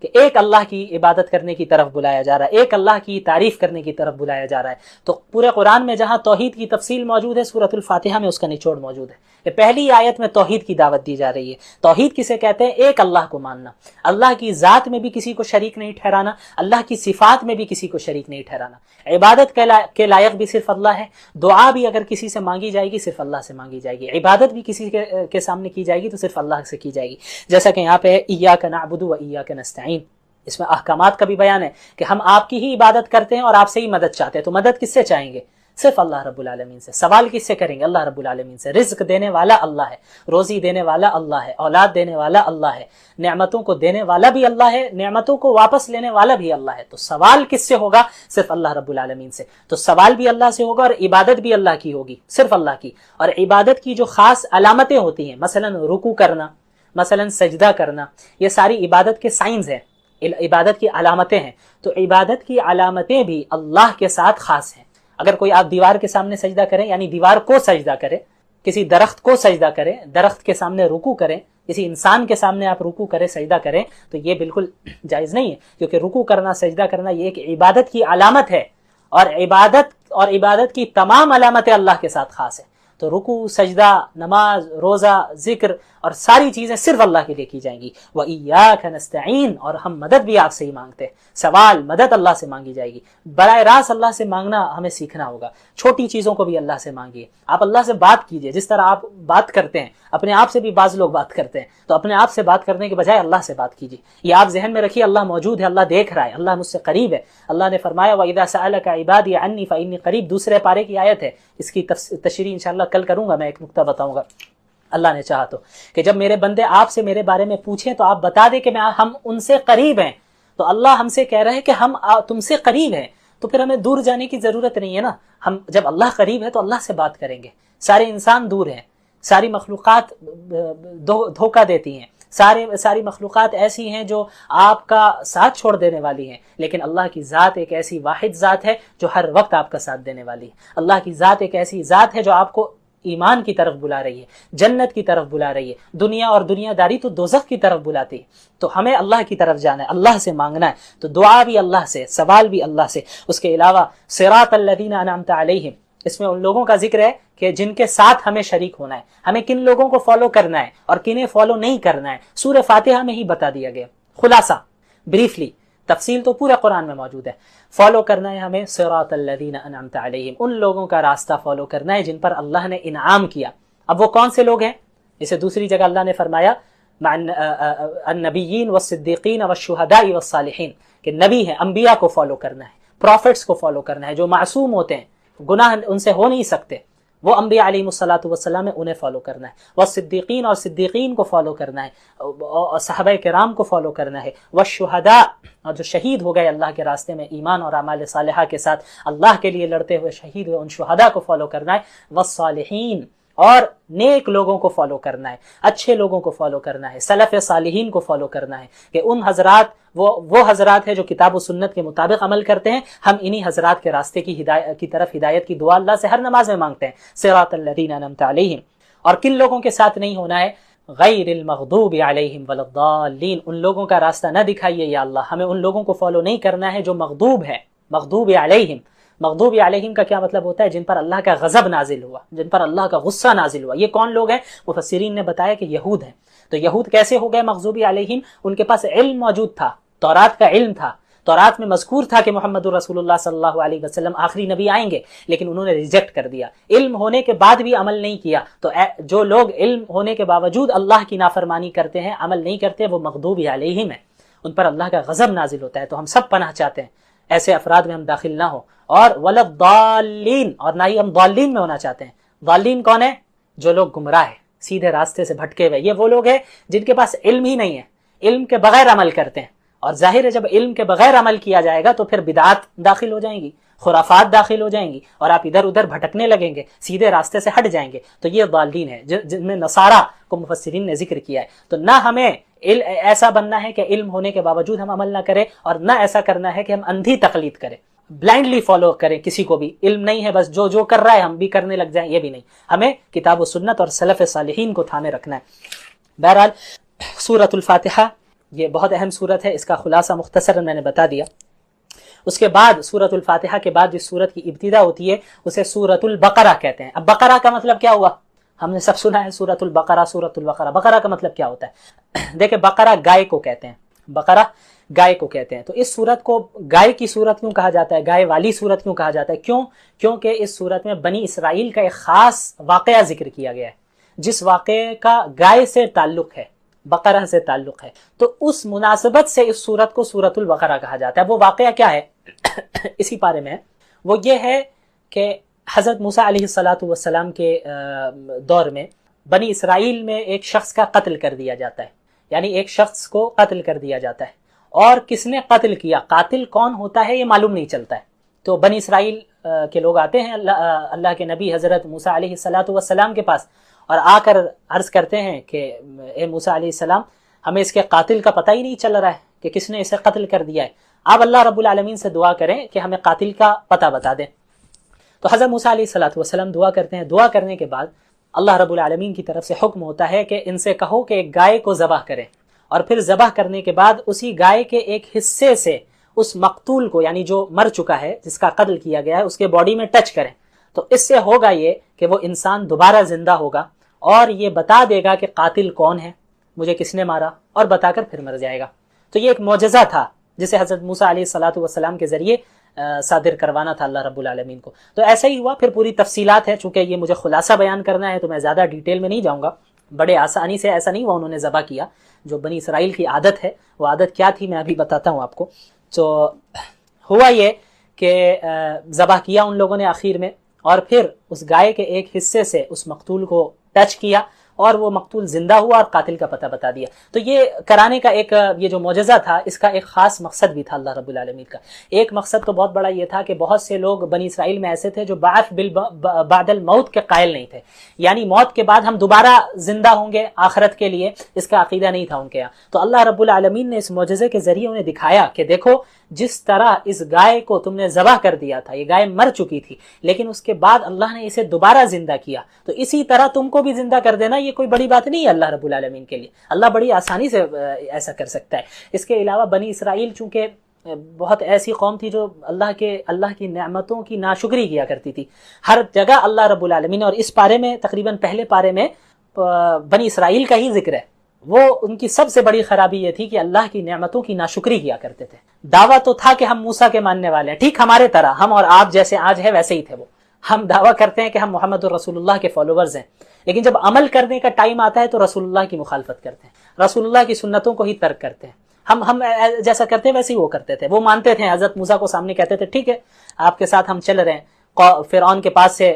کہ ایک اللہ کی عبادت کرنے کی طرف بلایا جا رہا ہے، ایک اللہ کی تعریف کرنے کی طرف بلایا جا رہا ہے۔ تو پورے قرآن میں جہاں توحید کی تفصیل موجود ہے، سورۃ الفاتحہ میں اس کا نچوڑ موجود ہے۔ یہ پہلی آیت میں توحید کی دعوت دی جا رہی ہے۔ توحید کسے کہتے ہیں؟ ایک اللہ کو ماننا، اللہ کی ذات میں بھی کسی کو شریک نہیں ٹھہرانا، اللہ کی صفات میں بھی کسی کو شریک نہیں ٹھہرانا۔ عبادت کے لائق بھی صرف اللہ ہے، دعا بھی اگر کسی سے مانگی جائے گی صرف اللہ سے مانگی جائے گی، عبادت بھی کسی کے سامنے کی جائے گی تو صرف اللہ سے کی جائے گی۔ جیسا کہ یہاں پہ ہے ایاک نعبد و ایاک نستعین، اس میں احکامات کا بھی بیان ہے کہ ہم آپ کی ہی عبادت کرتے ہیں اور آپ سے ہی مدد چاہتے ہیں۔ تو مدد کس سے چاہیں گے؟ صرف اللہ رب العالمین سے۔ سوال کس سے کریں گے؟ اللہ رب العالمین سے۔ رزق دینے والا اللہ ہے، روزی دینے والا اللہ ہے، اولاد دینے والا اللہ ہے، نعمتوں کو دینے والا بھی اللہ ہے، نعمتوں کو واپس لینے والا بھی اللہ ہے۔ تو سوال کس سے ہوگا؟ صرف اللہ رب العالمین سے۔ تو سوال بھی اللہ سے ہوگا اور عبادت بھی اللہ کی ہوگی، صرف اللہ کی۔ اور عبادت کی جو خاص علامتیں ہوتی ہیں، مثلا رکوع کرنا، مثلا سجدہ کرنا، یہ ساری عبادت کے سائنز ہیں، عبادت کی علامتیں ہیں۔ تو عبادت کی علامتیں بھی اللہ کے ساتھ خاص ہیں۔ اگر کوئی آپ دیوار کے سامنے سجدہ کریں، یعنی دیوار کو سجدہ کریں، کسی درخت کو سجدہ کریں، درخت کے سامنے رکوع کریں، کسی انسان کے سامنے آپ رکوع کریں، سجدہ کریں، تو یہ بالکل جائز نہیں ہے، کیونکہ رکوع کرنا، سجدہ کرنا یہ ایک عبادت کی علامت ہے، اور عبادت کی تمام علامتیں اللہ کے ساتھ خاص ہیں۔ تو رکوع، سجدہ، نماز، روزہ، ذکر اور ساری چیزیں صرف اللہ کے لیے کی جائیں گی۔ وَإِيَّاكَ نَسْتَعِينُ، اور ہم مدد بھی آپ سے ہی مانگتے ہیں۔ سوال، مدد اللہ سے مانگی جائے گی۔ براہ راست اللہ سے مانگنا ہمیں سیکھنا ہوگا۔ چھوٹی چیزوں کو بھی اللہ سے مانگیے۔ آپ اللہ سے بات کیجئے، جس طرح آپ بات کرتے ہیں، اپنے آپ سے بھی بعض لوگ بات کرتے ہیں، تو اپنے آپ سے بات کرنے کے بجائے اللہ سے بات کیجئے۔ یہ آپ ذہن میں رکھیے، اللہ موجود ہے، اللہ دیکھ رہا ہے، اللہ مجھ سے قریب ہے۔ اللہ نے فرمایا وَإِذَا سَأَلَكَ عِبَادِي عَنِّي فَإِنِّي قَرِيبٌ، دوسرے پارے کی آیت ہے، اس کی تشریح انشاءاللہ کل کروں گا، میں ایک نکتہ بتاؤں گا اللہ نے چاہا تو، کہ جب میرے بندے آپ سے میرے بارے میں پوچھیں تو آپ بتا دیں کہ ہم ان سے قریب ہیں۔ تو اللہ ہم سے کہہ رہے ہیں کہ ہم تم سے قریب ہیں، تو پھر ہمیں دور جانے کی ضرورت نہیں ہے نا۔ ہم جب اللہ قریب ہے تو اللہ سے بات کریں گے۔ سارے انسان دور ہیں، ساری مخلوقات دھوکہ دیتی ہیں، ساری مخلوقات ایسی ہیں جو آپ کا ساتھ چھوڑ دینے والی ہیں، لیکن اللہ کی ذات ایک ایسی واحد ذات ہے جو ہر وقت آپ کا ساتھ دینے والی ہے۔ اللہ کی ذات ایک ایسی ذات ہے جو آپ کو ایمان کی طرف بلا رہی ہے، جنت کی طرف بلا رہی ہے۔ دنیا اور دنیا داری تو دوزخ کی طرف بلاتی ہے۔ تو ہمیں اللہ کی طرف جانا ہے، اللہ سے مانگنا ہے۔ تو دعا بھی اللہ سے، سوال بھی اللہ سے۔ اس کے علاوہ صراط الذین انعمت علیہم، اس میں ان لوگوں کا ذکر ہے کہ جن کے ساتھ ہمیں شریک ہونا ہے، ہمیں کن لوگوں کو فالو کرنا ہے اور کنہیں فالو نہیں کرنا ہے، سورہ فاتحہ میں ہی بتا دیا گیا۔ خلاصہ، بریفلی، تفصیل تو پورے قرآن میں موجود ہے۔ فالو کرنا ہے ہمیں صراط الذین انعمت علیہم، ان لوگوں کا راستہ فالو کرنا ہے جن پر اللہ نے انعام کیا۔ اب وہ کون سے لوگ ہیں؟ اسے دوسری جگہ اللہ نے فرمایا مع النبیین والصدیقین والشہداء والصالحین، کہ نبی ہیں، انبیاء کو فالو کرنا ہے، پروفٹس کو فالو کرنا ہے، جو معصوم ہوتے ہیں، گناہ ان سے ہو نہیں سکتے، وہ انبیاء علیہ الصلاۃ والسلام ہے، انہیں فالو کرنا ہے۔ والصدیقین، اور صدیقین کو فالو کرنا ہے، اور صحابہ کرام کو فالو کرنا ہے۔ والشہداء، اور جو شہید ہو گئے اللہ کے راستے میں ایمان اور اعمال صالحہ کے ساتھ اللہ کے لیے لڑتے ہوئے شہید ہوئے، ان شہداء کو فالو کرنا ہے۔ والصالحین، اور نیک لوگوں کو فالو کرنا ہے، اچھے لوگوں کو فالو کرنا ہے، سلف صالحین کو فالو کرنا ہے، کہ ان حضرات وہ حضرات ہیں جو کتاب و سنت کے مطابق عمل کرتے ہیں۔ ہم انہی حضرات کے راستے کی طرف ہدایت کی دعا اللہ سے ہر نماز میں مانگتے ہیں، صراط الذین انعمت علیہم۔ اور کن لوگوں کے ساتھ نہیں ہونا ہے؟ غیر المغضوب علیہم ولا الضالین، ان لوگوں کا راستہ نہ دکھائیے یا اللہ، ہمیں ان لوگوں کو فالو نہیں کرنا ہے جو مغضوب ہے، مغضوب علیہم۔ مغضوب علیہم کا کیا مطلب ہوتا ہے؟ جن پر اللہ کا غضب نازل ہوا، جن پر اللہ کا غصہ نازل ہوا۔ یہ کون لوگ ہیں؟ مفسرین نے بتایا کہ یہود ہیں۔ تو یہود کیسے ہو گئے مغضوب علیہم؟ ان کے پاس علم موجود تھا، تورات کا علم تھا، تورات میں مذکور تھا کہ محمد رسول اللہ صلی اللہ علیہ وسلم آخری نبی آئیں گے، لیکن انہوں نے ریجیکٹ کر دیا، علم ہونے کے بعد بھی عمل نہیں کیا۔ تو جو لوگ علم ہونے کے باوجود اللہ کی نافرمانی کرتے ہیں، عمل نہیں کرتے، وہ مغضوب علیہم ہیں، ان پر اللہ کا غضب نازل ہوتا ہے۔ تو ہم سب پناہ چاہتے ہیں ایسے افراد میں ہم داخل نہ ہو، اور ولا الضالین، اور نہ ہی ہم ضالین میں ہونا چاہتے ہیں۔ ضالین کون ہے؟ جو لوگ گمراہ ہیں، سیدھے راستے سے بھٹکے ہوئے، یہ وہ لوگ ہیں جن کے پاس علم ہی نہیں ہے، علم کے بغیر عمل کرتے ہیں۔ اور ظاہر ہے جب علم کے بغیر عمل کیا جائے گا تو پھر بدعات داخل ہو جائیں گی، خرافات داخل ہو جائیں گی، اور آپ ادھر ادھر بھٹکنے لگیں گے، سیدھے راستے سے ہٹ جائیں گے۔ تو یہ ضالین ہے، جن میں نصارہ کو مفسرین نے ذکر کیا ہے۔ تو نہ ہمیں ایسا بننا ہے کہ علم ہونے کے باوجود ہم عمل نہ کریں، اور نہ ایسا کرنا ہے کہ ہم اندھی تقلید کریں، بلائنڈلی فالو کریں کسی کو بھی، علم نہیں ہے بس جو کر رہا ہے ہم بھی کرنے لگ جائیں، یہ بھی نہیں۔ ہمیں کتاب و سنت اور سلف صالحین کو تھامے رکھنا ہے۔ بہرحال سورۃ الفاتحہ یہ بہت اہم صورت ہے، اس کا خلاصہ مختصراً میں نے بتا دیا۔ اس کے بعد سورۃ الفاتحہ کے بعد جس سورت کی ابتدا ہوتی ہے اسے سورۃ البقرہ کہتے ہیں۔ اب بقرہ کا مطلب کیا ہوا؟ ہم نے سب سنا ہے سورۃ البقرہ، سورۃ البقرہ، بقرہ کا مطلب کیا ہوتا ہے؟ دیکھیں بقرہ گائے کو کہتے ہیں، بقرہ گائے کو کہتے ہیں۔ تو اس سورت کو گائے کی سورت کیوں کہا جاتا ہے، گائے والی سورت کیوں کہا جاتا ہے؟ کیونکہ اس سورت میں بنی اسرائیل کا ایک خاص واقعہ ذکر کیا گیا ہے، جس واقعے کا گائے سے تعلق ہے، بقرہ سے تعلق ہے، تو اس مناسبت سے اس سورت کو سورۃ البقرہ کہا جاتا ہے۔ وہ واقعہ کیا ہے اسی پارے میں وہ یہ ہے کہ حضرت موسیٰ علیہ السلام کے دور میں بنی اسرائیل میں ایک شخص کا قتل کر دیا جاتا ہے، یعنی ایک شخص کو قتل کر دیا جاتا ہے، اور کس نے قتل کیا، قاتل کون ہوتا ہے یہ معلوم نہیں چلتا ہے۔ تو بنی اسرائیل کے لوگ آتے ہیں اللہ کے نبی حضرت موسیٰ علیہ السلام کے پاس، اور آ کر عرض کرتے ہیں کہ اے موسیٰ علیہ السلام، ہمیں اس کے قاتل کا پتہ ہی نہیں چل رہا ہے کہ کس نے اسے قتل کر دیا ہے، آپ اللہ رب العالمین سے دعا کریں کہ ہمیں قاتل کا پتہ بتا دیں۔ تو حضرت موسیٰ علیہ السلام دعا کرتے ہیں، دعا کرنے کے بعد اللہ رب العالمین کی طرف سے حکم ہوتا ہے کہ ان سے کہو کہ ایک گائے کو ذبح کریں، اور پھر ذبح کرنے کے بعد اسی گائے کے ایک حصے سے اس مقتول کو، یعنی جو مر چکا ہے، جس کا قتل کیا گیا ہے، اس کے باڈی میں ٹچ کریں۔ تو اس سے ہوگا یہ کہ وہ انسان دوبارہ زندہ ہوگا اور یہ بتا دے گا کہ قاتل کون ہے، مجھے کس نے مارا، اور بتا کر پھر مر جائے گا۔ تو یہ ایک معجزہ تھا جسے حضرت موسیٰ علیہ السلام کے ذریعے صادر کروانا تھا اللہ رب العالمین کو۔ تو ایسا ہی ہوا، پھر پوری تفصیلات ہے، چونکہ یہ مجھے خلاصہ بیان کرنا ہے تو میں زیادہ ڈیٹیل میں نہیں جاؤں گا۔ بڑے آسانی سے، ایسا نہیں ہوا انہوں نے ذبح کیا، جو بنی اسرائیل کی عادت ہے، وہ عادت کیا تھی میں ابھی بتاتا ہوں آپ کو۔ تو ہوا یہ کہ ذبح کیا ان لوگوں نے آخر میں، اور پھر اس گائے کے ایک حصے سے اس مقتول کو ٹچ کیا، اور وہ مقتول زندہ ہوا اور قاتل کا پتہ بتا دیا۔ تو یہ کرانے کا ایک یہ جو معجزہ تھا، اس کا ایک خاص مقصد بھی تھا اللہ رب العالمین کا۔ ایک مقصد تو بہت بڑا یہ تھا کہ بہت سے لوگ بنی اسرائیل میں ایسے تھے جو بعث بعد الموت کے قائل نہیں تھے، یعنی موت کے بعد ہم دوبارہ زندہ ہوں گے آخرت کے لیے، اس کا عقیدہ نہیں تھا ان کے یہاں۔ تو اللہ رب العالمین نے اس معجزے کے ذریعے انہیں دکھایا کہ دیکھو جس طرح اس گائے کو تم نے ذبح کر دیا تھا، یہ گائے مر چکی تھی، لیکن اس کے بعد اللہ نے اسے دوبارہ زندہ کیا، تو اسی طرح تم کو بھی زندہ کر دینا یہ کوئی بڑی بات نہیں ہے اللہ رب العالمین کے لیے، اللہ بڑی آسانی سے ایسا کر سکتا ہے۔ اس کے علاوہ بنی اسرائیل چونکہ بہت ایسی قوم تھی جو اللہ کی نعمتوں کی ناشکری کیا کرتی تھی، ہر جگہ اللہ رب العالمین، اور اس پارے میں تقریباً پہلے پارے میں بنی اسرائیل کا ہی ذکر ہے، وہ ان کی سب سے بڑی خرابی یہ تھی کہ اللہ کی نعمتوں کی ناشکری کیا کرتے تھے۔ دعویٰ تو تھا کہ ہم موسیٰ کے ماننے والے ہیں، ٹھیک ہمارے طرح، ہم اور آپ جیسے آج ہے ویسے ہی تھے وہ، ہم دعویٰ کرتے ہیں کہ ہم محمد الرسول اللہ کے فالوورز ہیں، لیکن جب عمل کرنے کا ٹائم آتا ہے تو رسول اللہ کی مخالفت کرتے ہیں، رسول اللہ کی سنتوں کو ہی ترک کرتے ہیں۔ ہم جیسا کرتے ہیں ویسے ہی وہ کرتے تھے، وہ مانتے تھے، حضرت موسیٰ کو سامنے کہتے تھے ٹھیک ہے آپ کے ساتھ ہم چل رہے ہیں، فرعون کے پاس سے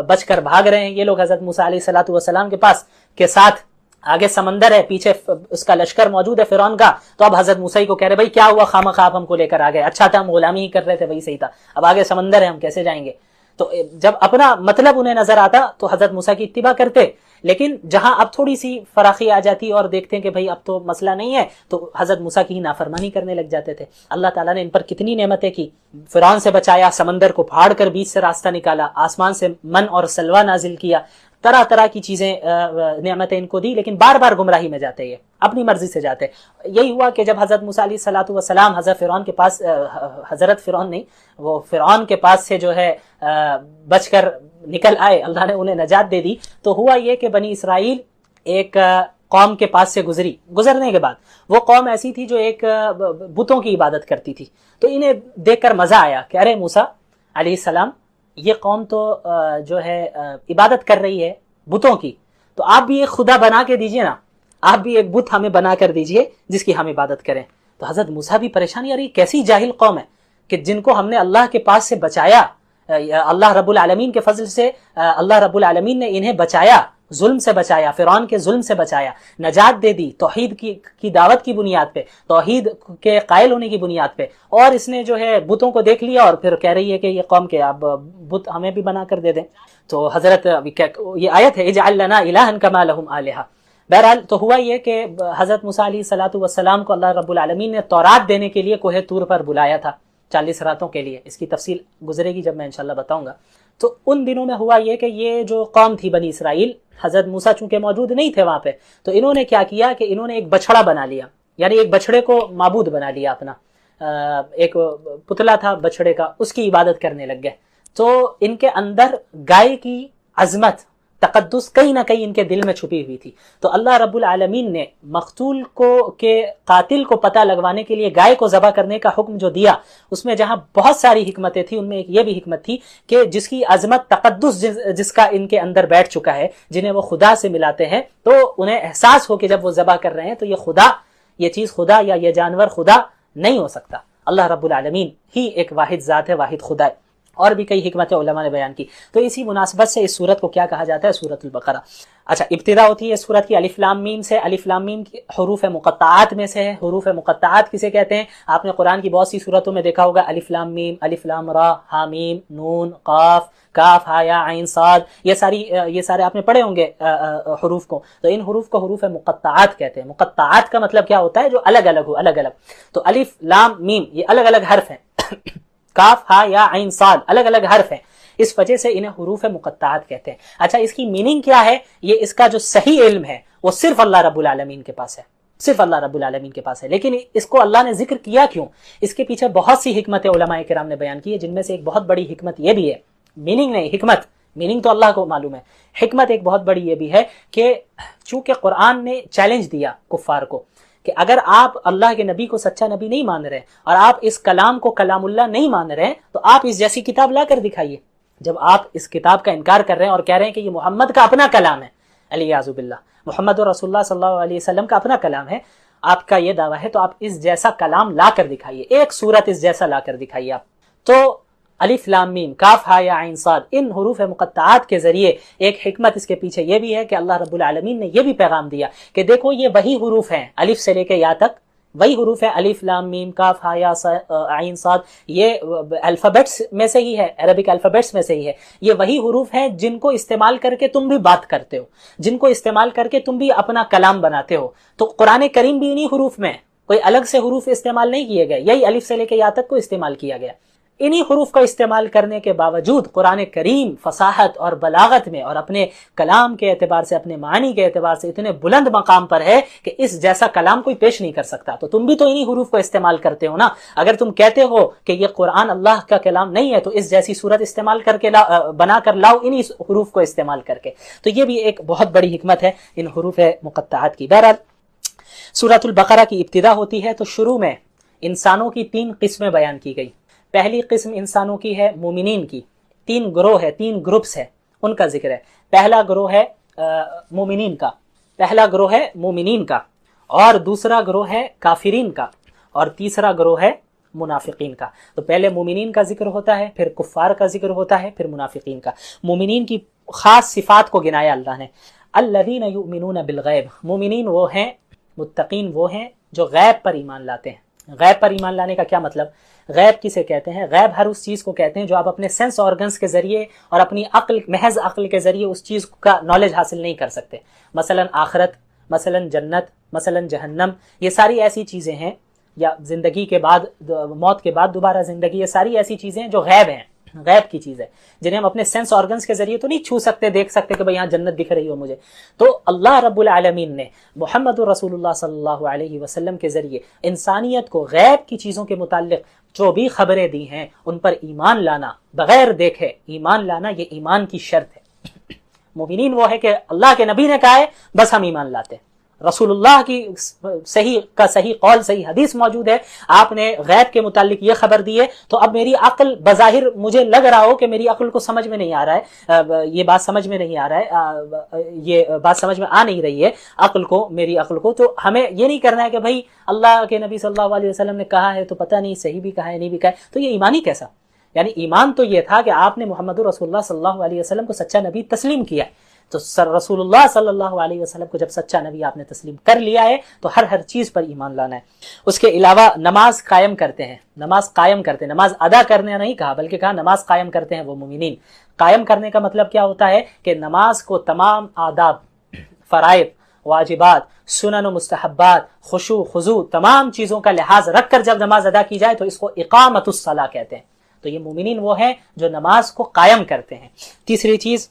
بچ کر بھاگ رہے ہیں یہ لوگ حضرت موسیٰ علیہ السلام کے پاس کے ساتھ، آگے سمندر ہے، پیچھے اس کا لشکر موجود ہے فرعون کا، تو اب حضرت موسیٰ کو کہہ رہے بھائی کیا ہوا، خامخواہ آپ ہم کو لے کر آ گئے، اچھا تھا ہم غلامی ہی کر رہے تھے، وہی صحیح تھا، اب آگے سمندر ہے ہم کیسے جائیں گے۔ تو جب اپنا مطلب انہیں نظر آتا تو حضرت موسیٰ کی اتباع کرتے، لیکن جہاں اب تھوڑی سی فراخی آ جاتی اور دیکھتے ہیں کہ بھائی اب تو مسئلہ نہیں ہے، تو حضرت موسیٰ کی ہی نافرمانی کرنے لگ جاتے تھے۔ اللہ تعالیٰ نے ان پر کتنی نعمتیں کی، فرعون سے بچایا، سمندر کو پھاڑ کر بیچ سے راستہ نکالا، آسمان سے من اور سلوہ نازل کیا، طرح طرح کی چیزیں نعمتیں ان کو دی، لیکن بار بار گمراہی میں جاتے، یہ اپنی مرضی سے جاتے۔ یہی ہوا کہ جب حضرت موسیٰ علیہ السلام حضرت فرعون کے پاس، حضرت فرعون نہیں، وہ فرعون کے پاس سے جو ہے بچ کر نکل آئے، اللہ نے انہیں نجات دے دی، تو ہوا یہ کہ بنی اسرائیل ایک قوم کے پاس سے گزرنے کے بعد وہ قوم ایسی تھی جو ایک بتوں کی عبادت کرتی تھی، تو انہیں دیکھ کر مزہ آیا کہ ارے موسیٰ علیہ السلام یہ قوم تو جو ہے عبادت کر رہی ہے بتوں کی، تو آپ بھی ایک خدا بنا کے دیجئے نا، آپ بھی ایک بت ہمیں بنا کر دیجئے جس کی ہم عبادت کریں۔ تو حضرت موسیٰ بھی پریشان، یار یہ کیسی جاہل قوم ہے کہ جن کو ہم نے اللہ کے پاس سے بچایا، اللہ رب العالمین کے فضل سے اللہ رب العالمین نے انہیں بچایا، ظلم سے بچایا، فرعون کے ظلم سے بچایا، نجات دے دی توحید کی دعوت کی بنیاد پہ، توحید کے قائل ہونے کی بنیاد پہ، اور اس نے جو ہے بتوں کو دیکھ لیا اور پھر کہہ رہی ہے کہ یہ قوم کے اب بت ہمیں بھی بنا کر دے دیں۔ تو حضرت یہ آیت ہے اجعل لنا الہا کما لہم آلہہ۔ بہرحال تو ہوا یہ کہ حضرت موسیٰ علیہ السلام کو اللہ رب العالمین نے تورات دینے کے لیے کوہ طور پر بلایا تھا 40 راتوں کے لیے، اس کی تفصیل گزرے گی جب میں انشاءاللہ بتاؤں گا۔ تو ان دنوں میں ہوا یہ کہ یہ جو قوم تھی بنی اسرائیل، حضرت موسیٰ چونکہ موجود نہیں تھے وہاں پہ، تو انہوں نے کیا کیا کہ انہوں نے ایک بچڑا بنا لیا، یعنی ایک بچڑے کو معبود بنا لیا اپنا، ایک پتلا تھا بچڑے کا، اس کی عبادت کرنے لگ گئے. تو ان کے اندر گائے کی عظمت، تقدس کہیں نہ کہیں ان کے دل میں چھپی ہوئی تھی. تو اللہ رب العالمین نے مقتول کو کے قاتل کو پتہ لگوانے کے لیے گائے کو ذبح کرنے کا حکم جو دیا، اس میں جہاں بہت ساری حکمتیں تھیں، ان میں ایک یہ بھی حکمت تھی کہ جس کی عظمت، تقدس جس کا ان کے اندر بیٹھ چکا ہے، جنہیں وہ خدا سے ملاتے ہیں، تو انہیں احساس ہو کہ جب وہ ذبح کر رہے ہیں تو یہ خدا، یہ چیز خدا یا یہ جانور خدا نہیں ہو سکتا. اللہ رب العالمین ہی ایک واحد ذات ہے، واحد خدا ہے. اور بھی کئی حکمتیں علماء نے بیان کی. تو اسی مناسبت سے اس سورت کو کیا کہا جاتا ہے؟ سورۃ البقرہ. اچھا، ابتدا ہوتی ہے سورت کی الف لام میم سے. الف لام میم حروف مقطعات میں سے ہے. حروف مقطعات کسے کہتے ہیں؟ آپ نے قرآن کی بہت سی سورتوں میں دیکھا ہوگا، الف لام میم، الف لام را، ہا میم، نون، قاف، کاف، ہا یا عین صاد، یہ سارے آپ نے پڑھے ہوں گے حروف کو. تو ان حروف کو حروف مقطعات کہتے ہیں. مقطعات کا مطلب کیا ہوتا ہے؟ جو الگ الگ ہو، الگ الگ. تو الف لام میم یہ الگ الگ حرف ہیں. کاف، ہا یا عین صاد الگ الگ حرف ہیں، اس وجہ سے انہیں حروف مقطعات کہتے ہیں. اچھا، اس کی میننگ کیا ہے؟ یہ اس کا جو صحیح علم ہے وہ صرف اللہ رب العالمین کے پاس ہے، صرف اللہ رب العالمین کے پاس ہے. لیکن اس کو اللہ نے ذکر کیا کیوں؟ اس کے پیچھے بہت سی حکمتیں علماء کرام نے بیان کی ہے، جن میں سے ایک بہت بڑی حکمت یہ بھی ہے، میننگ نہیں، حکمت. میننگ تو اللہ کو معلوم ہے، حکمت ایک بہت بڑی یہ بھی ہے کہ چونکہ قرآن نے چیلنج دیا کفار کو کہ اگر آپ اللہ کے نبی کو سچا نبی نہیں مان رہے اور آپ اس کلام کو کلام اللہ نہیں مان رہے تو آپ اس جیسی کتاب لا کر دکھائیے. جب آپ اس کتاب کا انکار کر رہے ہیں اور کہہ رہے ہیں کہ یہ محمد کا اپنا کلام ہے، الیاذ باللہ، محمد رسول اللہ صلی اللہ علیہ وسلم کا اپنا کلام ہے، آپ کا یہ دعویٰ ہے، تو آپ اس جیسا کلام لا کر دکھائیے، ایک سورت اس جیسا لا کر دکھائیے آپ. تو الف لام میم، کاف، ہا یا عین صاد، ان حروف مقطعات کے ذریعے ایک حکمت اس کے پیچھے یہ بھی ہے کہ اللہ رب العالمین نے یہ بھی پیغام دیا کہ دیکھو یہ وہی حروف ہیں، الف سے لے کے یا تک وہی حروف ہیں، الف لام میم، کاف، ہا یا عین صاد، یہ الفابیٹس میں سے ہی ہے، عربک الفابیٹس میں سے ہی ہے. یہ وہی حروف ہیں جن کو استعمال کر کے تم بھی بات کرتے ہو، جن کو استعمال کر کے تم بھی اپنا کلام بناتے ہو. تو قرآن کریم بھی انہی حروف میں، کوئی الگ سے حروف استعمال نہیں کیے گئے، یہی الف سے لے کے یا تک کو استعمال کیا گیا. انہی حروف کا استعمال کرنے کے باوجود قرآن کریم فصاحت اور بلاغت میں اور اپنے کلام کے اعتبار سے، اپنے معنی کے اعتبار سے اتنے بلند مقام پر ہے کہ اس جیسا کلام کوئی پیش نہیں کر سکتا. تو تم بھی تو انہی حروف کو استعمال کرتے ہو نا. اگر تم کہتے ہو کہ یہ قرآن اللہ کا کلام نہیں ہے تو اس جیسی صورت استعمال کر کے بنا کر لاؤ انہی حروف کو استعمال کر کے. تو یہ بھی ایک بہت بڑی حکمت ہے ان حروف مقطعات کی. بہرحال سورۃ البقرہ کی ابتدا ہوتی ہے تو شروع میں انسانوں کی 3 قسمیں بیان کی گئی. پہلی قسم انسانوں کی ہے مومنین کی. 3 گروہ ہے، 3 گروپس ہے، ان کا ذکر ہے. پہلا گروہ ہے مومنین کا، پہلا گروہ ہے مومنین کا، اور دوسرا گروہ ہے کافرین کا، اور تیسرا گروہ ہے منافقین کا. تو پہلے مومنین کا ذکر ہوتا ہے، پھر کفار کا ذکر ہوتا ہے، پھر منافقین کا. مومنین کی خاص صفات کو گنایا اللہ نے. الذین یؤمنون بالغیب، مومنین وہ ہیں، متقین وہ ہیں جو غیب پر ایمان لاتے ہیں. غیب پر ایمان لانے کا کیا مطلب؟ غیب کسے کہتے ہیں؟ غیب ہر اس چیز کو کہتے ہیں جو آپ اپنے سینس آرگنز کے ذریعے اور اپنی عقل، محض عقل کے ذریعے اس چیز کا نالج حاصل نہیں کر سکتے. مثلا آخرت، مثلا جنت، مثلا جہنم، یہ ساری ایسی چیزیں ہیں، یا زندگی کے بعد، موت کے بعد دوبارہ زندگی، یہ ساری ایسی چیزیں ہیں جو غیب ہیں، غیب کی چیز ہے، جنہیں ہم اپنے سینس آرگنز کے ذریعے تو نہیں چھو سکتے، دیکھ سکتے کہ بھئی یہاں جنت دکھ رہی ہو مجھے. تو اللہ رب العالمین نے محمد رسول اللہ صلی اللہ علیہ وسلم کے ذریعے انسانیت کو غیب کی چیزوں کے متعلق جو بھی خبریں دی ہیں ان پر ایمان لانا، بغیر دیکھے ایمان لانا، یہ ایمان کی شرط ہے. مومنین وہ ہے کہ اللہ کے نبی نے کہا ہے بس ہم ایمان لاتے ہیں. رسول اللہ کی صحیح قول، صحیح حدیث موجود ہے، آپ نے غیب کے متعلق یہ خبر دی ہے، تو اب میری عقل بظاہر مجھے لگ رہا ہو کہ میری عقل کو سمجھ میں نہیں آ رہا ہے، یہ بات سمجھ میں نہیں آ رہا ہے، یہ بات سمجھ میں آ نہیں رہی ہے عقل کو، میری عقل کو. تو ہمیں یہ نہیں کرنا ہے کہ بھائی اللہ کے نبی صلی اللہ علیہ وسلم نے کہا ہے تو پتہ نہیں صحیح بھی کہا ہے نہیں بھی کہا ہے. تو یہ ایمان ہی کیسا؟ یعنی ایمان تو یہ تھا کہ آپ نے محمد رسول اللہ صلی اللہ علیہ وسلم کو سچا نبی تسلیم کیا ہے. تو رسول اللہ صلی اللہ علیہ وسلم کو جب سچا نبی آپ نے تسلیم کر لیا ہے تو ہر چیز پر ایمان لانا ہے. اس کے علاوہ نماز قائم کرتے ہیں، نماز قائم کرتے ہیں، نماز ادا کرنے نہیں کہا بلکہ کہا نماز قائم کرتے ہیں وہ مومنین. قائم کرنے کا مطلب کیا ہوتا ہے کہ نماز کو تمام آداب، فرائض، واجبات، سنن و مستحبات، خشوع خضوع، تمام چیزوں کا لحاظ رکھ کر جب نماز ادا کی جائے تو اس کو اقامت الصلاۃ کہتے ہیں. تو یہ مومنین وہ ہیں جو نماز کو قائم کرتے ہیں. تیسری چیز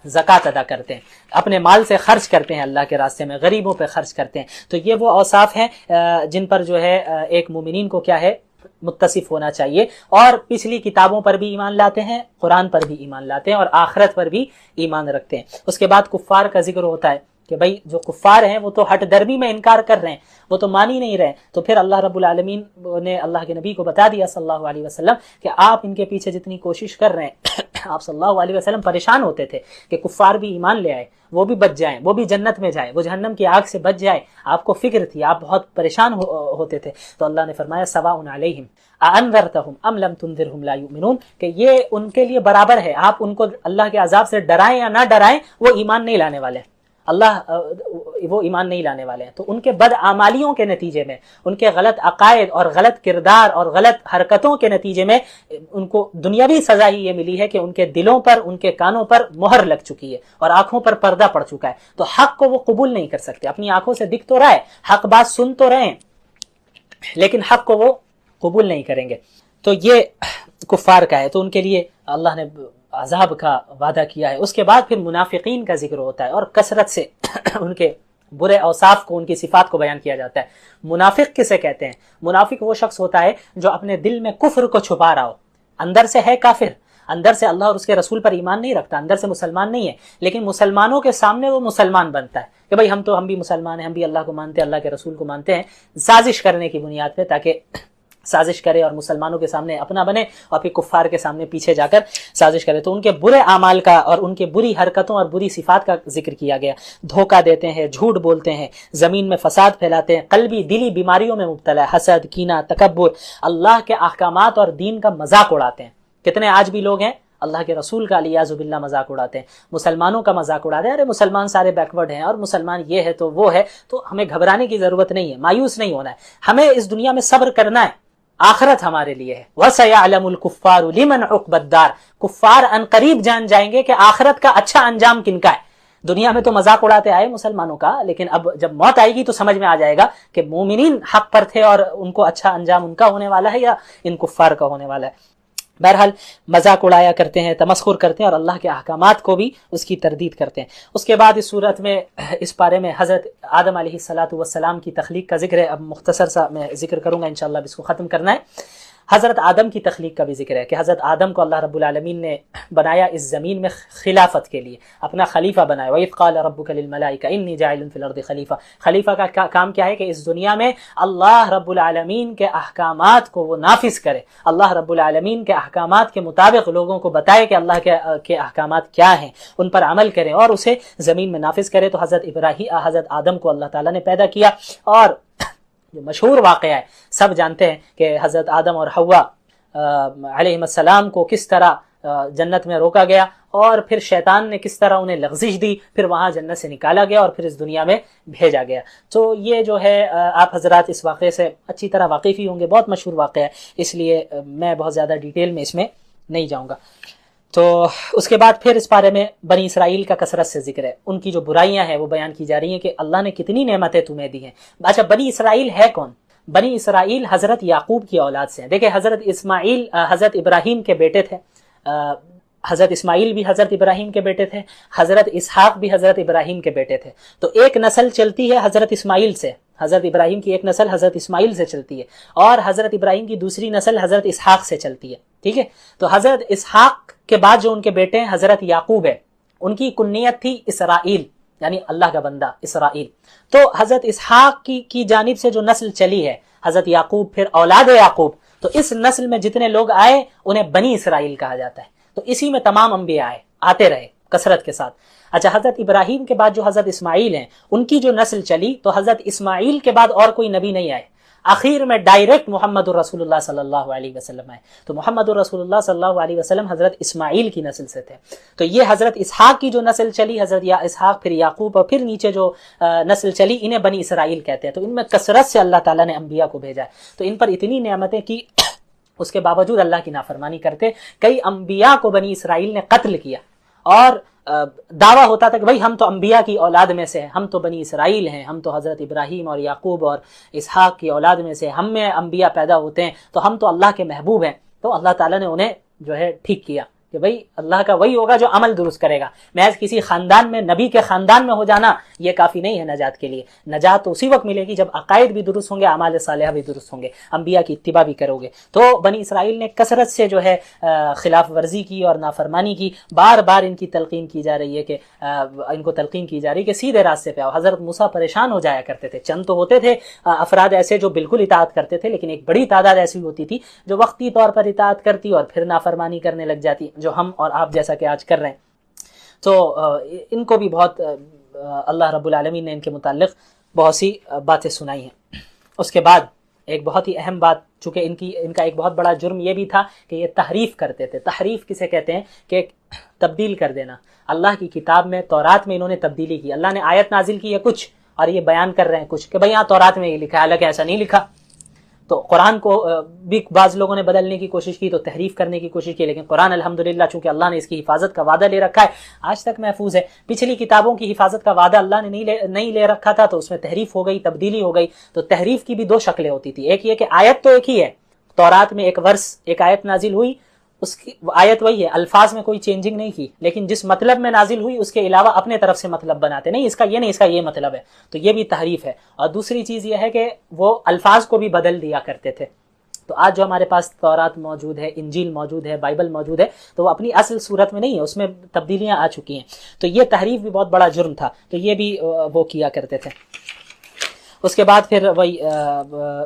زکوٰۃ ادا کرتے ہیں، اپنے مال سے خرچ کرتے ہیں اللہ کے راستے میں، غریبوں پہ خرچ کرتے ہیں. تو یہ وہ اوصاف ہیں جن پر جو ہے ایک مومنین کو کیا ہے متصف ہونا چاہیے. اور پچھلی کتابوں پر بھی ایمان لاتے ہیں، قرآن پر بھی ایمان لاتے ہیں، اور آخرت پر بھی ایمان رکھتے ہیں. اس کے بعد کفار کا ذکر ہوتا ہے کہ بھائی جو کفار ہیں وہ تو ہٹ درمی میں انکار کر رہے ہیں، وہ تو مان ہی نہیں رہے. تو پھر اللہ رب العالمین نے اللہ کے نبی کو بتا دیا صلی اللہ علیہ وسلم کہ آپ ان کے پیچھے جتنی کوشش کر رہے ہیں آپ صلی اللہ علیہ وسلم پریشان ہوتے تھے کہ کفار بھی ایمان لے آئے، وہ بھی بچ جائیں، وہ بھی جنت میں جائیں، وہ جہنم کی آگ سے بچ جائے. آپ کو فکر تھی، آپ بہت پریشان ہوتے تھے. تو اللہ نے فرمایا سواء علیہم اانذرتہم ام لم تنذرہم لا یؤمنون، کہ یہ ان کے لیے برابر ہے، آپ ان کو اللہ کے عذاب سے ڈرائیں یا نہ ڈرائیں، وہ ایمان نہیں لانے والے ہیں. وہ ایمان نہیں لانے والے ہیں. تو ان کے بدعمالیوں کے نتیجے میں، ان کے غلط عقائد اور غلط کردار اور غلط حرکتوں کے نتیجے میں ان کو دنیاوی سزا ہی یہ ملی ہے کہ ان کے دلوں پر، ان کے کانوں پر مہر لگ چکی ہے اور آنکھوں پر پردہ پڑ چکا ہے. تو حق کو وہ قبول نہیں کر سکتے. اپنی آنکھوں سے دکھ تو رہا ہے، حق بات سن تو رہے ہیں، لیکن حق کو وہ قبول نہیں کریں گے. تو یہ کفار کا ہے. تو ان کے لیے اللہ نے عذاب کا وعدہ کیا ہے. اس کے بعد پھر منافقین کا ذکر ہوتا ہے اور کثرت سے ان کے برے اوصاف کو، ان کی صفات کو بیان کیا جاتا ہے. منافق کسے کہتے ہیں؟ منافق وہ شخص ہوتا ہے جو اپنے دل میں کفر کو چھپا رہا ہو، اندر سے ہے کافر، اندر سے اللہ اور اس کے رسول پر ایمان نہیں رکھتا، اندر سے مسلمان نہیں ہے، لیکن مسلمانوں کے سامنے وہ مسلمان بنتا ہے کہ بھائی ہم بھی مسلمان ہیں، ہم بھی اللہ کو مانتے ہیں، اللہ کے رسول کو مانتے ہیں، سازش کرنے کی بنیاد پہ، تاکہ سازش کرے اور مسلمانوں کے سامنے اپنا بنے اور پھر کفار کے سامنے پیچھے جا کر سازش کرے. تو ان کے برے اعمال کا اور ان کے بری حرکتوں اور بری صفات کا ذکر کیا گیا. دھوکہ دیتے ہیں، جھوٹ بولتے ہیں، زمین میں فساد پھیلاتے ہیں، قلبی دلی بیماریوں میں مبتلا ہے، حسد، کینہ، تکبر، اللہ کے احکامات اور دین کا مذاق اڑاتے ہیں. کتنے آج بھی لوگ ہیں اللہ کے رسول کا علیاذ باللہ مذاق اڑاتے ہیں، مسلمانوں کا مذاق اڑاتے ہیں. ارے مسلمان سارے بیکورڈ ہیں اور مسلمان یہ ہے تو وہ ہے. تو ہمیں گھبرانے کی ضرورت نہیں ہے، مایوس نہیں ہونا ہے. ہمیں اس دنیا میں صبر کرنا ہے، آخرت ہمارے لیے ہے. وَسَيَعْلَمُ الْكُفَّارُ لِمَنْ عُقْبَ الدَّارِ، کفار ان قریب جان جائیں گے کہ آخرت کا اچھا انجام کن کا ہے. دنیا میں تو مذاق اڑاتے آئے مسلمانوں کا، لیکن اب جب موت آئے گی تو سمجھ میں آ جائے گا کہ مومنین حق پر تھے اور ان کو اچھا انجام ان کا ہونے والا ہے یا ان کفار کا ہونے والا ہے. بہرحال مذاق اڑایا کرتے ہیں، تمسخر کرتے ہیں اور اللہ کے احکامات کو بھی اس کی تردید کرتے ہیں. اس کے بعد اس صورت میں، اس پارے میں حضرت آدم علیہ السلام کی تخلیق کا ذکر ہے. اب مختصر سا میں ذکر کروں گا انشاءاللہ، اب اس کو ختم کرنا ہے. حضرت آدم کی تخلیق کا بھی ذکر ہے کہ حضرت آدم کو اللہ رب العالمین نے بنایا اس زمین میں خلافت کے لیے، اپنا خلیفہ بنایا. وَإِذْ قَالَ رَبُّكَ لِلْمَلَائِكَةِ إِنِّي جَاعِلٌ فِي الْأَرْضِ خلیفہ. خلیفہ کا کام کیا ہے کہ اس دنیا میں اللہ رب العالمین کے احکامات کو وہ نافذ کرے، اللہ رب العالمین کے احکامات کے مطابق لوگوں کو بتائے کہ اللہ کے احکامات کیا ہیں، ان پر عمل کرے اور اسے زمین میں نافذ کرے. تو حضرت آدم کو اللہ تعالیٰ نے پیدا کیا. اور جو مشہور واقعہ ہے، سب جانتے ہیں کہ حضرت آدم اور حوا علیہ السلام کو کس طرح جنت میں روکا گیا اور پھر شیطان نے کس طرح انہیں لغزش دی، پھر وہاں جنت سے نکالا گیا اور پھر اس دنیا میں بھیجا گیا. تو یہ جو ہے آپ حضرات اس واقعے سے اچھی طرح واقف ہی ہوں گے، بہت مشہور واقعہ ہے، اس لیے میں بہت زیادہ ڈیٹیل میں اس میں نہیں جاؤں گا. تو اس کے بعد پھر اس بارے میں بنی اسرائیل کا کثرت سے ذکر ہے، ان کی جو برائیاں ہیں وہ بیان کی جا رہی ہیں کہ اللہ نے کتنی نعمتیں تمہیں دی ہیں. اچھا، بنی اسرائیل ہے کون؟ بنی اسرائیل حضرت یعقوب کی اولاد سے ہیں. دیکھیں حضرت ابراہیم کے بیٹے تھے، حضرت اسماعیل بھی حضرت ابراہیم کے بیٹے تھے، حضرت اسحاق بھی حضرت ابراہیم کے بیٹے تھے. تو ایک نسل چلتی ہے حضرت اسماعیل سے، حضرت ابراہیم کی ایک نسل حضرت اسماعیل سے چلتی ہے، اور حضرت ابراہیم کی دوسری نسل حضرت اسحاق سے چلتی ہے. ٹھیک ہے، تو حضرت اسحاق کے بعد جو ان کے بیٹے ہیں حضرت یعقوب ہے، ان کی کنیت تھی اسرائیل، یعنی اللہ کا بندہ اسرائیل. تو حضرت اسحاق کی جانب سے جو نسل چلی ہے حضرت یعقوب، پھر اولاد یعقوب، تو اس نسل میں جتنے لوگ آئے انہیں بنی اسرائیل کہا جاتا ہے. تو اسی میں تمام انبیاء آتے رہے کثرت کے ساتھ. اچھا، حضرت ابراہیم کے بعد جو حضرت اسماعیل ہیں ان کی جو نسل چلی، تو حضرت اسماعیل کے بعد اور کوئی نبی نہیں آئے، آخر میں ڈائریکٹ محمد الرسول اللہ صلی اللہ علیہ وسلم آئے. تو محمد الرسول اللہ صلی اللہ علیہ وسلم حضرت اسماعیل کی نسل سے تھے. تو یہ حضرت اسحاق کی جو نسل چلی، حضرت اسحاق، پھر یعقوب، اور پھر نیچے جو نسل چلی، انہیں بنی اسرائیل کہتے ہیں. تو ان میں کثرت سے اللہ تعالیٰ نے انبیاء کو بھیجا ہے. تو ان پر اتنی نعمتیں کی، اس کے باوجود اللہ کی نافرمانی کرتے. کئی انبیاء کو بنی اسرائیل نے قتل کیا اور دعویٰ ہوتا تھا کہ بھائی ہم تو انبیاء کی اولاد میں سے ہیں، ہم تو بنی اسرائیل ہیں، ہم تو حضرت ابراہیم اور یعقوب اور اسحاق کی اولاد میں سے، ہم میں انبیاء پیدا ہوتے ہیں، تو ہم تو اللہ کے محبوب ہیں. تو اللہ تعالیٰ نے انہیں جو ہے ٹھیک کیا کہ کہ بھئی اللہ کا وہی ہوگا جو عمل درست کرے گا. محض کسی خاندان میں نبی کے خاندان میں ہو جانا یہ کافی نہیں ہے نجات کے لیے. نجات تو اسی وقت ملے گی جب عقائد بھی درست ہوں گے, اعمال صالحہ بھی درست ہوں گے, انبیاء کی اتباع بھی کرو گے. تو بنی اسرائیل نے کثرت سے جو ہے خلاف ورزی کی اور نافرمانی کی. بار بار ان کی تلقین کی جا رہی ہے کہ ان کو تلقین کی جا رہی ہے کہ سیدھے راستے پہ آؤ. حضرت موسیٰ پریشان ہو جایا کرتے تھے. چند تو ہوتے تھے افراد ایسے جو بالکل اطاعت کرتے تھے, لیکن ایک بڑی تعداد ایسی ہوتی تھی جو وقتی طور پر اطاعت کرتی اور پھر نافرمانی کرنے لگ جاتی, جو ہم اور آپ جیسا کہ آج کر رہے ہیں. تو ان کو بھی بہت اللہ رب العالمین نے ان کے متعلق بہت سی باتیں سنائی ہیں. اس کے بعد ایک بہت ہی اہم بات, چونکہ ان کا ایک بہت بڑا جرم یہ بھی تھا کہ یہ تحریف کرتے تھے. تحریف کسے کہتے ہیں؟ کہ تبدیل کر دینا. اللہ کی کتاب میں تورات میں انہوں نے تبدیلی کی. اللہ نے آیت نازل کی ہے کچھ اور یہ بیان کر رہے ہیں کچھ کہ بھئی یہاں تورات میں یہ لکھا ہے, حالانکہ ایسا نہیں لکھا. تو قرآن کو بھی بعض لوگوں نے بدلنے کی کوشش کی, تو تحریف کرنے کی کوشش کی, لیکن قرآن الحمدللہ چونکہ اللہ نے اس کی حفاظت کا وعدہ لے رکھا ہے آج تک محفوظ ہے. پچھلی کتابوں کی حفاظت کا وعدہ اللہ نے نہیں لے رکھا تھا, تو اس میں تحریف ہو گئی, تبدیلی ہو گئی. تو تحریف کی بھی دو شکلیں ہوتی تھی. ایک یہ کہ آیت تو ایک ہی ہے, تورات میں ایک ورس ایک آیت نازل ہوئی, اس کی آیت وہی ہے, الفاظ میں کوئی چینجنگ نہیں کی, لیکن جس مطلب میں نازل ہوئی اس کے علاوہ اپنے طرف سے مطلب بناتے, نہیں اس کا یہ نہیں, اس کا یہ مطلب ہے. تو یہ بھی تحریف ہے. اور دوسری چیز یہ ہے کہ وہ الفاظ کو بھی بدل دیا کرتے تھے. تو آج جو ہمارے پاس تورات موجود ہے, انجیل موجود ہے, بائبل موجود ہے, تو وہ اپنی اصل صورت میں نہیں ہے, اس میں تبدیلیاں آ چکی ہیں. تو یہ تحریف بھی بہت بڑا جرم تھا, تو یہ بھی وہ کیا کرتے تھے. اس کے بعد پھر وہی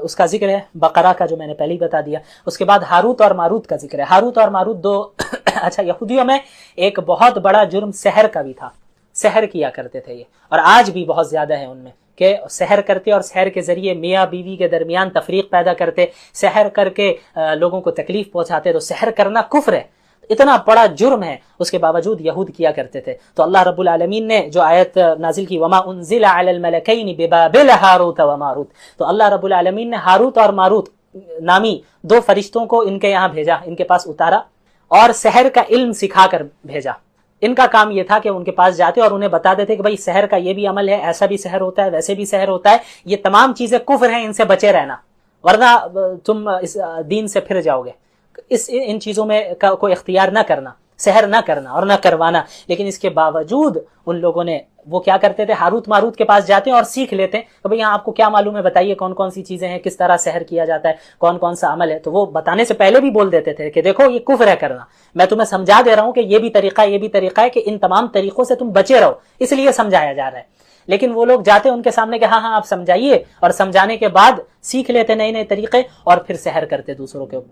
اس کا ذکر ہے بقرہ کا جو میں نے پہلے ہی بتا دیا. اس کے بعد ہاروت اور ماروت کا ذکر ہے. ہاروت اور ماروت دو اچھا, یہودیوں میں ایک بہت بڑا جرم سحر کا بھی تھا. سحر کیا کرتے تھے یہ, اور آج بھی بہت زیادہ ہے ان میں, کہ سحر کرتے اور سحر کے ذریعے میاں بیوی کے درمیان تفریق پیدا کرتے, سحر کر کے لوگوں کو تکلیف پہنچاتے. تو سحر کرنا کفر ہے, اتنا بڑا جرم ہے, اس کے باوجود یہود کیا کرتے تھے. تو اللہ رب العالمین نے جو آیت نازل کی وما انزل علی الملکین ببابل ہاروت و ماروت, تو اللہ رب العالمین نے ہاروت اور ماروت نامی دو فرشتوں کو ان کے یہاں بھیجا, ان کے پاس اتارا اور سحر کا علم سکھا کر بھیجا. ان کا کام یہ تھا کہ ان کے پاس جاتے اور انہیں بتا دیتے کہ بھائی سحر کا یہ بھی عمل ہے, ایسا بھی سحر ہوتا ہے, ویسے بھی سحر ہوتا ہے, یہ تمام چیزیں کفر ہیں, ان سے بچے رہنا ورنہ تم اس دین سے پھر جاؤ گے. ان چیزوں میں کوئی اختیار نہ کرنا, سحر نہ کرنا اور نہ کروانا. لیکن اس کے باوجود ان لوگوں نے وہ کیا کرتے تھے, ہاروت ماروت کے پاس جاتے ہیں اور سیکھ لیتے ہیں کہ بھئی آپ کو کیا معلوم ہے, بتائیے کون کون سی چیزیں ہیں, کس طرح سحر کیا جاتا ہے, کون کون سا عمل ہے. تو وہ بتانے سے پہلے بھی بول دیتے تھے کہ دیکھو یہ کفر ہے کرنا, میں تمہیں سمجھا دے رہا ہوں کہ یہ بھی طریقہ ہے, یہ بھی طریقہ ہے, کہ ان تمام طریقوں سے تم بچے رہو, اس لیے سمجھایا جا رہا ہے. لیکن وہ لوگ جاتے ان کے سامنے کہ ہاں آپ سمجھائیے, اور سمجھانے کے بعد سیکھ لیتے نئے نئے طریقے اور پھر سحر کرتے دوسروں کے اوپر.